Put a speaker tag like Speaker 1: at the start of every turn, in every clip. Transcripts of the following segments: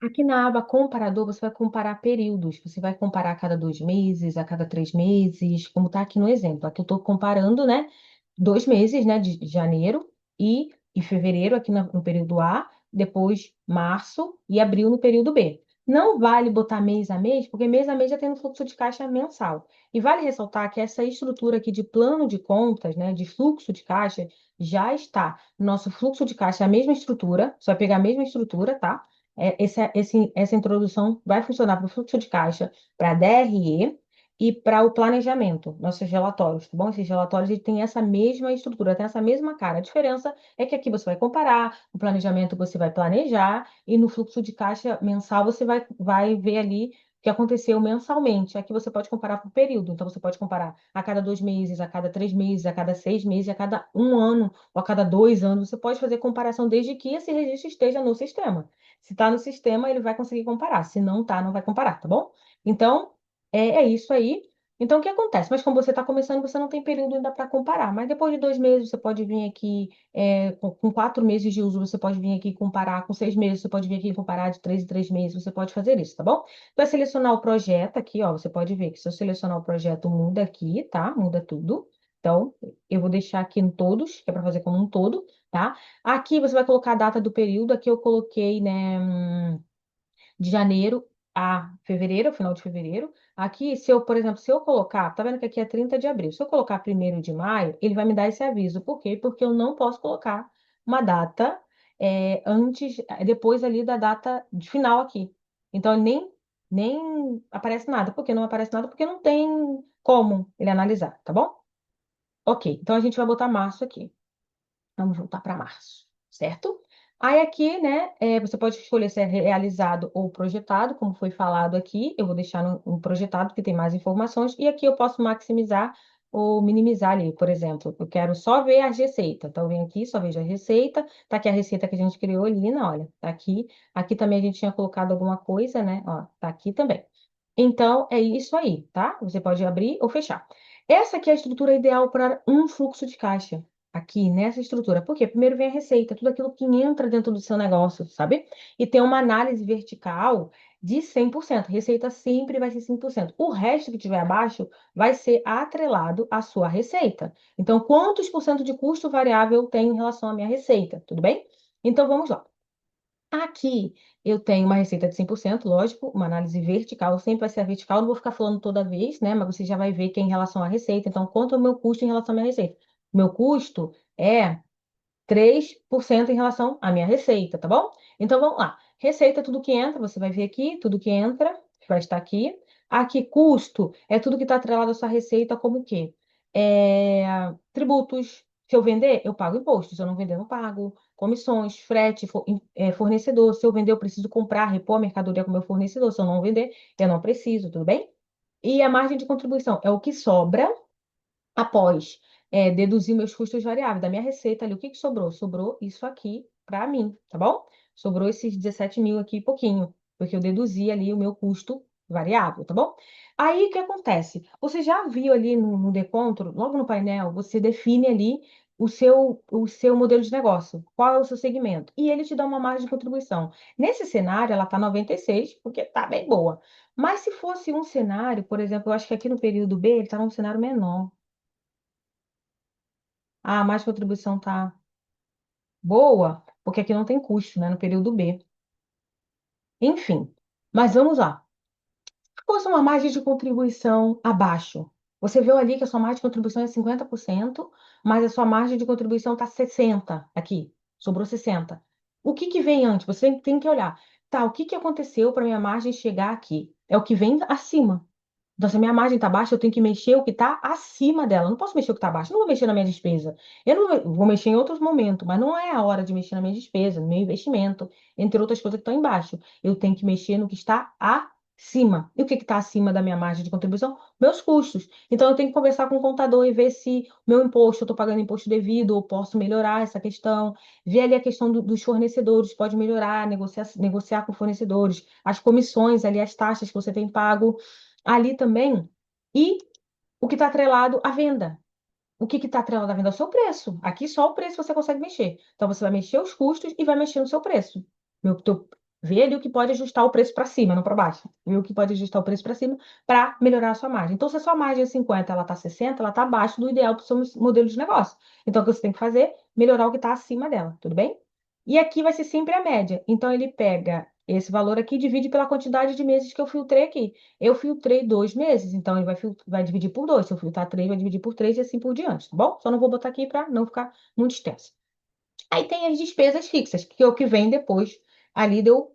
Speaker 1: Aqui na aba comparador, você vai comparar períodos. Você vai comparar a cada 2 meses, a cada 3 meses, como está aqui no exemplo. Aqui eu estou comparando, né, 2 meses, né, de janeiro e fevereiro aqui no período A, depois março e abril no período B. Não vale botar mês a mês, porque mês a mês já tem no fluxo de caixa mensal. E vale ressaltar que essa estrutura aqui de plano de contas, né, de fluxo de caixa, já está no nosso fluxo de caixa, a mesma estrutura, você vai pegar a mesma estrutura, tá? Essa introdução vai funcionar para o fluxo de caixa, para a DRE e para o planejamento, nossos relatórios, tá bom? Esses relatórios eles têm essa mesma estrutura, têm essa mesma cara. A diferença é que aqui você vai comparar, o planejamento você vai planejar, e no fluxo de caixa mensal você vai ver ali o que aconteceu mensalmente. Aqui você pode comparar por período, então você pode comparar a cada 2 meses, a cada 3 meses, a cada 6 meses, a cada um ano ou a cada 2 anos. Você pode fazer comparação desde que esse registro esteja no sistema. Se está no sistema, ele vai conseguir comparar. Se não está, não vai comparar, tá bom? Então, é isso aí. Então, o que acontece? Mas como você está começando, você não tem período ainda para comparar. Mas depois de 2 meses, você pode vir aqui, com 4 meses de uso, você pode vir aqui comparar. Com 6 meses, você pode vir aqui comparar de 3 em 3 meses. Você pode fazer isso, tá bom? Vai selecionar o projeto aqui, ó. Você pode ver que se eu selecionar o projeto, muda aqui, tá? Muda tudo. Então, eu vou deixar aqui em todos, que é para fazer como um todo, tá? Aqui você vai colocar a data do período. Aqui eu coloquei, né, de janeiro a fevereiro, final de fevereiro. Aqui, se eu, por exemplo, se eu colocar, tá vendo que aqui é 30 de abril. Se eu colocar 1º de maio, ele vai me dar esse aviso. Por quê? Porque eu não posso colocar uma data depois ali da data de final aqui. Então, nem aparece nada. Por que não aparece nada? Porque não tem como ele analisar, tá bom? Ok, então a gente vai botar março aqui. Vamos voltar para março, certo? Aí aqui, né, você pode escolher se é realizado ou projetado, como foi falado aqui. Eu vou deixar no projetado, que tem mais informações. E aqui eu posso maximizar ou minimizar ali, por exemplo. Eu quero só ver as receitas. Então, eu venho aqui, só vejo a receita. Tá aqui a receita que a gente criou ali, né? Olha, tá aqui. Aqui também a gente tinha colocado alguma coisa, né? Ó, tá aqui também. Então, é isso aí, tá? Você pode abrir ou fechar. Essa aqui é a estrutura ideal para um fluxo de caixa aqui nessa estrutura. Por quê? Primeiro vem a receita, tudo aquilo que entra dentro do seu negócio, sabe? E tem uma análise vertical de 100%. Receita sempre vai ser 100%. O resto que tiver abaixo vai ser atrelado à sua receita. Então, quantos por cento de custo variável tem em relação à minha receita? Tudo bem? Então, vamos lá. Aqui eu tenho uma receita de 100%, lógico, uma análise vertical, sempre vai ser a vertical, não vou ficar falando toda vez, né? Mas você já vai ver que é em relação à receita. Então, quanto é o meu custo em relação à minha receita? Meu custo é 3% em relação à minha receita, tá bom? Então vamos lá. Receita é tudo que entra, você vai ver aqui, tudo que entra vai estar aqui. Aqui, custo é tudo que está atrelado à sua receita, como o quê? Tributos. Se eu vender, eu pago imposto. Se eu não vender, eu não pago. Comissões, frete, fornecedor. Se eu vender, eu preciso comprar, repor a mercadoria com o meu fornecedor. Se eu não vender, eu não preciso, tudo bem? E a margem de contribuição é o que sobra após deduzir meus custos variáveis da minha receita ali, o que que sobrou? Sobrou isso aqui para mim, tá bom? Sobrou esses 17 mil aqui e pouquinho, porque eu deduzi ali o meu custo variável, tá bom? Aí o que acontece? Você já viu ali no Decontro, logo no painel, você define ali o seu modelo de negócio, qual é o seu segmento, e ele te dá uma margem de contribuição. Nesse cenário, ela está 96, porque está bem boa. Mas se fosse um cenário, por exemplo, eu acho que aqui no período B, ele está num cenário menor. A mais contribuição tá boa, porque aqui não tem custo, né, no período B. Enfim, mas vamos lá. Se fosse uma margem de contribuição abaixo, você viu ali que a sua margem de contribuição é 50%, mas a sua margem de contribuição está 60% aqui, sobrou 60%. O que que vem antes? Você tem que olhar, tá, o que que aconteceu para minha margem chegar aqui? É o que vem acima. Então, se a minha margem está baixa, eu tenho que mexer o que está acima dela. Eu não posso mexer o que está abaixo. Eu não vou mexer na minha despesa. Eu não vou mexer em outros momentos, mas não é a hora de mexer na minha despesa, no meu investimento, entre outras coisas que estão embaixo. Eu tenho que mexer no que está acima. E o que está acima da minha margem de contribuição? Meus custos. Então, eu tenho que conversar com o contador e ver se o meu imposto, eu estou pagando imposto devido, ou posso melhorar essa questão. Ver ali a questão dos fornecedores, pode melhorar, negociar com fornecedores. As comissões ali, as taxas que você tem pago ali também. E o que está atrelado à venda. O que está atrelado à venda é o seu preço. Aqui só o preço você consegue mexer. Então você vai mexer os custos e vai mexer no seu preço. Vê ali o que pode ajustar o preço para cima, não para baixo. Vê o que pode ajustar o preço para cima para melhorar a sua margem. Então, se a sua margem é 50, ela está 60, ela está abaixo do ideal para o seu modelo de negócio. Então, o que você tem que fazer? Melhorar o que está acima dela, tudo bem? E aqui vai ser sempre a média. Então, ele pega esse valor aqui e divide pela quantidade de meses que eu filtrei aqui. Eu filtrei 2 meses, então ele vai dividir por 2. Se eu filtrar 3, vai dividir por 3 e assim por diante, tá bom? Só não vou botar aqui para não ficar muito extenso. Aí tem as despesas fixas, que é o que vem depois ali de eu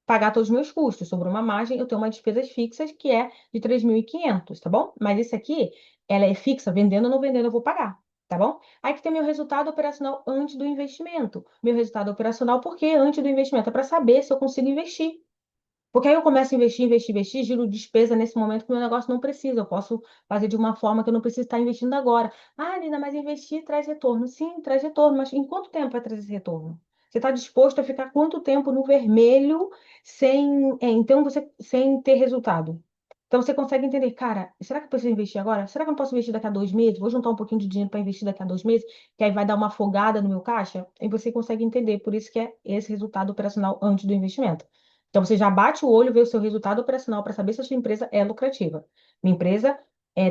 Speaker 1: pagar todos os meus custos. Sobre uma margem, eu tenho uma despesas fixas que é de 3.500, tá bom? Mas esse aqui, ela é fixa, vendendo ou não vendendo, eu vou pagar, tá bom? Aí que tem meu resultado operacional antes do investimento. Meu resultado operacional, por que antes do investimento? É para saber se eu consigo investir. Porque aí eu começo a investir, investir, investir, giro despesa nesse momento que o meu negócio não precisa. Eu posso fazer de uma forma que eu não preciso estar investindo agora. Ah, Nina, mas investir traz retorno. Sim, traz retorno, mas em quanto tempo vai trazer esse retorno? Você está disposto a ficar quanto tempo no vermelho então você sem ter resultado? Então você consegue entender, cara, será que eu preciso investir agora? Será que eu não posso investir daqui a 2 meses? Vou juntar um pouquinho de dinheiro para investir daqui a 2 meses, que aí vai dar uma afogada no meu caixa? E você consegue entender, por isso que é esse resultado operacional antes do investimento. Então, você já bate o olho, vê o seu resultado operacional para saber se a sua empresa é lucrativa. Minha empresa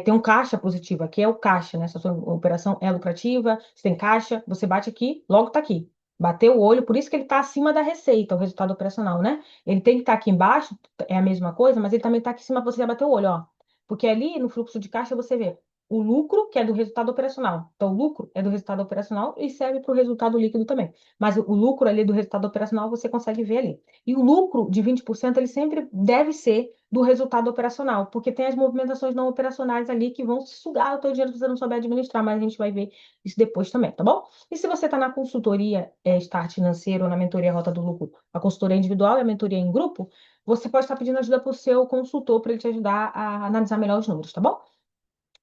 Speaker 1: tem um caixa positivo, aqui é o caixa, né? Se a sua operação é lucrativa, se tem caixa, você bate aqui, logo está aqui. Bateu o olho, por isso que ele está acima da receita, o resultado operacional, né? Ele tem que estar aqui embaixo, é a mesma coisa, mas ele também está aqui em cima, você já bateu o olho, ó. Porque ali no fluxo de caixa você vê o lucro, que é do resultado operacional. Então, o lucro é do resultado operacional e serve para o resultado líquido também. Mas o lucro ali do resultado operacional você consegue ver ali. E o lucro de 20% ele sempre deve ser do resultado operacional, porque tem as movimentações não operacionais ali que vão sugar o teu dinheiro se você não souber administrar, mas a gente vai ver isso depois também, tá bom? E se você está na consultoria Start Financeiro ou na mentoria Rota do Lucro, a consultoria individual e a mentoria em grupo, você pode estar pedindo ajuda para o seu consultor para ele te ajudar a analisar melhor os números, tá bom?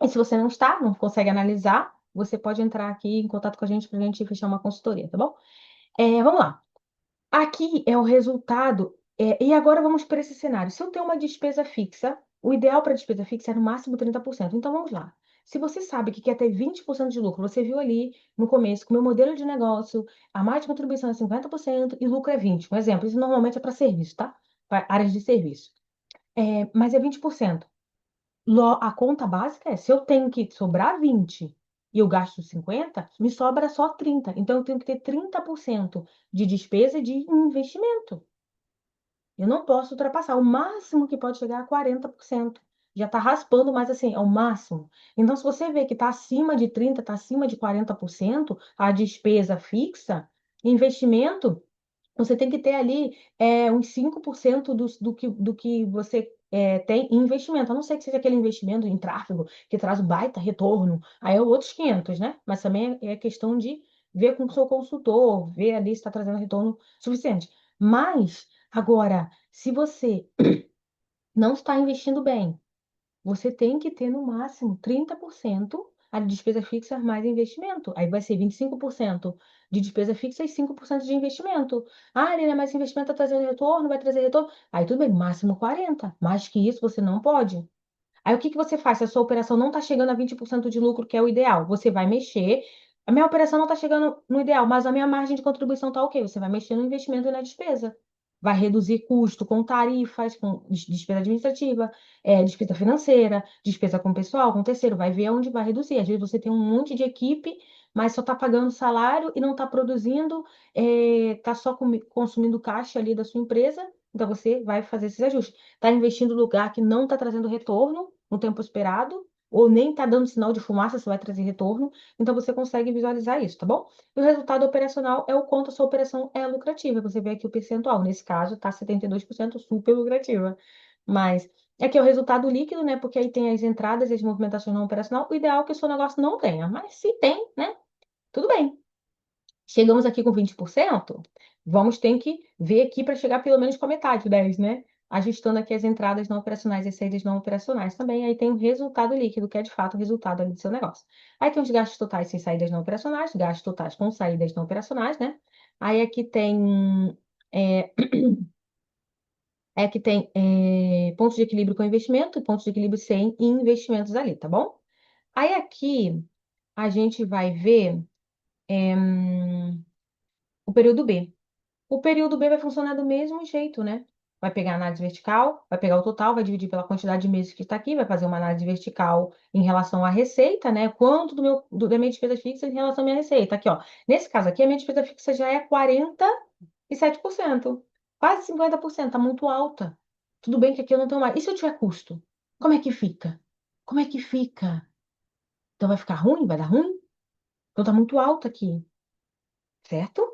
Speaker 1: E se você não está, não consegue analisar, você pode entrar aqui em contato com a gente para a gente fechar uma consultoria, tá bom? Vamos lá. Aqui é o resultado. E agora vamos para esse cenário. Se eu tenho uma despesa fixa, o ideal para despesa fixa é no máximo 30%. Então vamos lá. Se você sabe que quer ter 20% de lucro, você viu ali no começo que o meu modelo de negócio, a margem de contribuição é 50% e lucro é 20%. Um exemplo, isso normalmente é para serviço, tá? Para áreas de serviço. Mas é 20%. A conta básica é, se eu tenho que sobrar 20 e eu gasto 50, me sobra só 30. Então eu tenho que ter 30% de despesa de investimento. Eu não posso ultrapassar. O máximo que pode chegar a 40%. Já está raspando, mas assim, é o máximo. Então, se você vê que está acima de 30, está acima de 40%, a despesa fixa, investimento. Você tem que ter ali uns 5% do que você tem em investimento. A não ser que seja aquele investimento em tráfego que traz um baita retorno. Aí é outros 500, né? Mas também é questão de ver com o seu consultor, ver ali se está trazendo retorno suficiente. Mas, agora, se você não está investindo bem, você tem que ter no máximo 30% a despesa fixa mais investimento. Aí vai ser 25% de despesa fixa e 5% de investimento. Ah, Helena, mas esse investimento está trazendo retorno, vai trazer retorno. Aí tudo bem, máximo 40%. Mais que isso você não pode. Aí o que que você faz? Se a sua operação não está chegando a 20% de lucro, que é o ideal, você vai mexer. A minha operação não está chegando no ideal, mas a minha margem de contribuição está ok. Você vai mexer no investimento e na despesa. Vai reduzir custo com tarifas, com despesa administrativa, despesa financeira, despesa com pessoal, com terceiro. Vai ver onde vai reduzir. Às vezes você tem um monte de equipe, mas só está pagando salário e não está produzindo, está só consumindo caixa ali da sua empresa. Então você vai fazer esses ajustes. Está investindo em lugar que não está trazendo retorno no tempo esperado, ou nem está dando sinal de fumaça se vai trazer retorno, então você consegue visualizar isso, tá bom? E o resultado operacional é o quanto a sua operação é lucrativa. Você vê aqui o percentual, nesse caso está 72% super lucrativa. Mas aqui é o resultado líquido, né? Porque aí tem as entradas e as movimentações não operacional. O ideal é que o seu negócio não tenha, mas se tem, né? Tudo bem. Chegamos aqui com 20%, vamos ter que ver aqui para chegar pelo menos com a metade, 10, né? Ajustando aqui as entradas não operacionais e as saídas não operacionais também. Aí tem o resultado líquido, que é de fato o resultado ali do seu negócio. Aí tem os gastos totais sem saídas não operacionais, gastos totais com saídas não operacionais, né? Aí aqui tem, é, pontos de equilíbrio com investimento e pontos de equilíbrio sem investimentos ali, tá bom? Aí aqui a gente vai ver o período B. O período B vai funcionar do mesmo jeito, né? Vai pegar a análise vertical, vai pegar o total, vai dividir pela quantidade de meses que está aqui, vai fazer uma análise vertical em relação à receita, né? Quanto da minha despesa fixa em relação à minha receita. Aqui, ó. Nesse caso aqui, a minha despesa fixa já é 47%, quase 50%, tá muito alta. Tudo bem que aqui eu não tenho mais. E se eu tiver custo? Como é que fica? Como é que fica? Então vai ficar ruim? Vai dar ruim? Então tá muito alto aqui, certo?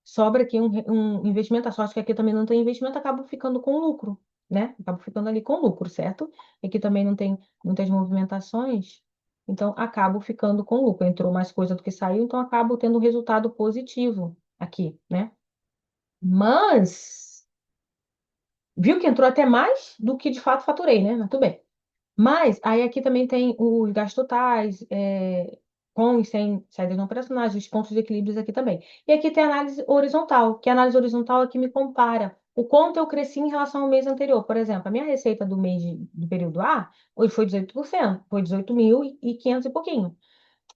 Speaker 1: Sobra aqui um investimento, a sorte que aqui também não tem investimento, acabo ficando com lucro, né? Acabo ficando ali com lucro, certo? Aqui também não tem muitas movimentações, então acabo ficando com lucro. Entrou mais coisa do que saiu, então acabo tendo um resultado positivo aqui, né? Mas, viu que entrou até mais do que de fato faturei, né? Mas tudo bem. Mas aí aqui também tem os gastos totais, com e sem saídas não operacionais, os pontos de equilíbrios aqui também. E aqui tem a análise horizontal, que a análise horizontal aqui me compara o quanto eu cresci em relação ao mês anterior. Por exemplo, a minha receita do período A hoje foi 18%, foi 18.500 e pouquinho.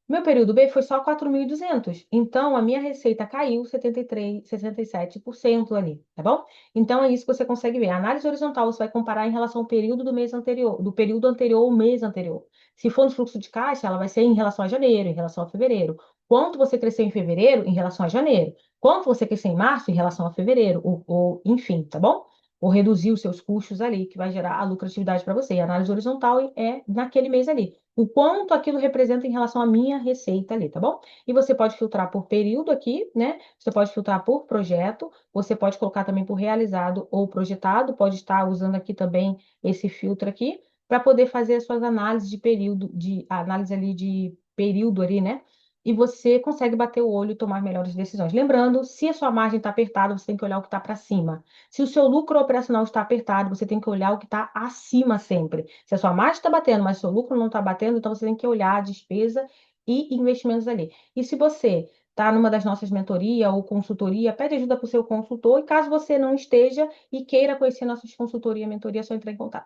Speaker 1: Meu período B foi só 4.200. Então, a minha receita caiu 73, 67% ali, tá bom? Então, é isso que você consegue ver. A análise horizontal você vai comparar em relação ao período do mês anterior, do período anterior ao mês anterior. Se for no fluxo de caixa, ela vai ser em relação a janeiro, em relação a fevereiro. Quanto você cresceu em fevereiro em relação a janeiro? Quanto você cresceu em março em relação a fevereiro? Ou enfim, tá bom? Ou reduzir os seus custos ali, que vai gerar a lucratividade para você. E a análise horizontal é naquele mês ali o quanto aquilo representa em relação à minha receita ali, tá bom? E você pode filtrar por período aqui, né? Você pode filtrar por projeto, você pode colocar também por realizado ou projetado, pode estar usando aqui também esse filtro aqui, para poder fazer as suas análises de período, de análise ali de período ali, né? E você consegue bater o olho e tomar melhores decisões. Lembrando, se a sua margem está apertada, você tem que olhar o que está para cima. Se o seu lucro operacional está apertado, você tem que olhar o que está acima sempre. Se a sua margem está batendo, mas o seu lucro não está batendo, então você tem que olhar a despesa e investimentos ali. E se você está numa das nossas mentoria ou consultoria, pede ajuda para o seu consultor. E caso você não esteja e queira conhecer nossas consultoria e mentoria, é só entrar em contato.